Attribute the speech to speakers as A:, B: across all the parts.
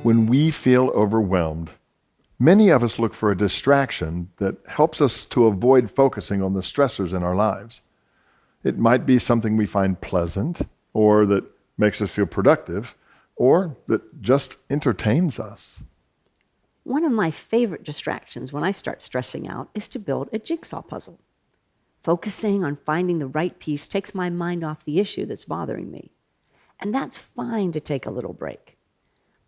A: When we feel overwhelmed, many of us look for a distraction that helps us to avoid focusing on the stressors in our lives. It might be something we find pleasant, or that makes us feel productive, or that just entertains us.
B: One of my favorite distractions when I start stressing out is to build a jigsaw puzzle. Focusing on finding the right piece takes my mind off the issue that's bothering me. And that's fine to take a little break.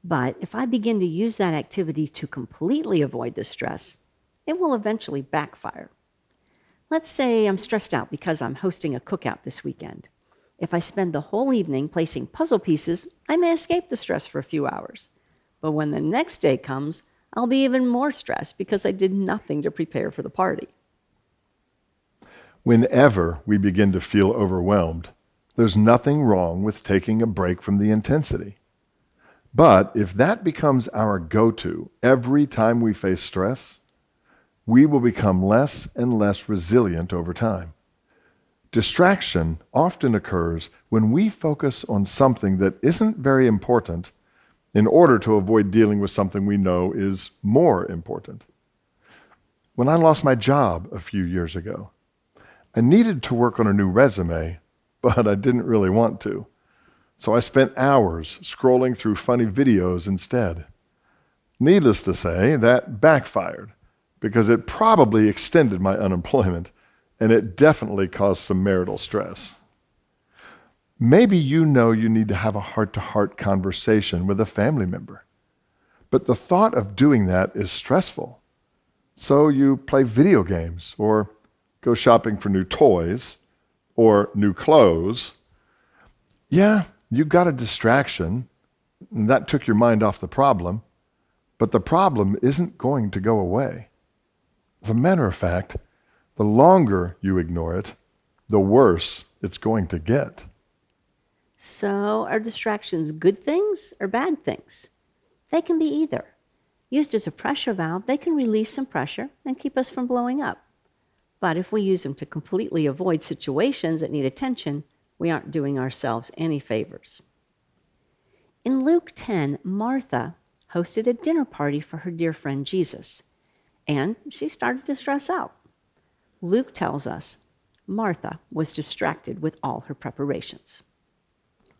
B: But if I begin to use that activity to completely avoid the stress, it will eventually backfire. Let's say I'm stressed out because I'm hosting a cookout this weekend. If I spend the whole evening placing puzzle pieces, I may escape the stress for a few hours. But when the next day comes, I'll be even more stressed because I did nothing to prepare for the party.
A: Whenever we begin to feel overwhelmed, there's nothing wrong with taking a break from the intensity. But if that becomes our go-to every time we face stress, we will become less and less resilient over time. Distraction often occurs when we focus on something that isn't very important in order to avoid dealing with something we know is more important. When I lost my job a few years ago, I needed to work on a new resume, but I didn't really want to. So I spent hours scrolling through funny videos instead. Needless to say, that backfired because it probably extended my unemployment, and it definitely caused some marital stress. Maybe you know you need to have a heart-to-heart conversation with a family member, but the thought of doing that is stressful. So you play video games or go shopping for new toys or new clothes. Yeah, you got a distraction, and that took your mind off the problem, but the problem isn't going to go away. As a matter of fact, the longer you ignore it, the worse it's going to get.
B: So, are distractions good things or bad things? They can be either. Used as a pressure valve, they can release some pressure and keep us from blowing up. But if we use them to completely avoid situations that need attention, we aren't doing ourselves any favors. In Luke 10, Martha hosted a dinner party for her dear friend Jesus, and she started to stress out. Luke tells us Martha was distracted with all her preparations.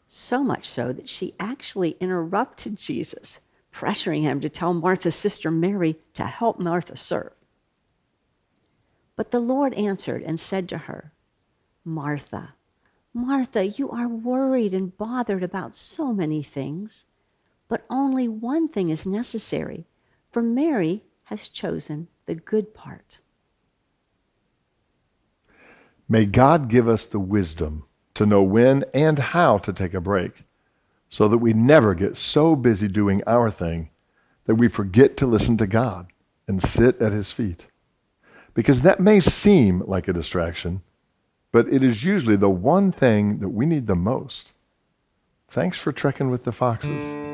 B: So much so that she actually interrupted Jesus, pressuring him to tell Martha's sister Mary to help Martha serve. But the Lord answered and said to her, Martha, Martha, you are worried and bothered about so many things, but only one thing is necessary, for Mary has chosen the good part.
A: May God give us the wisdom to know when and how to take a break, so that we never get so busy doing our thing that we forget to listen to God and sit at his feet. Because that may seem like a distraction, but it is usually the one thing that we need the most. Thanks for trekking with the Foxes.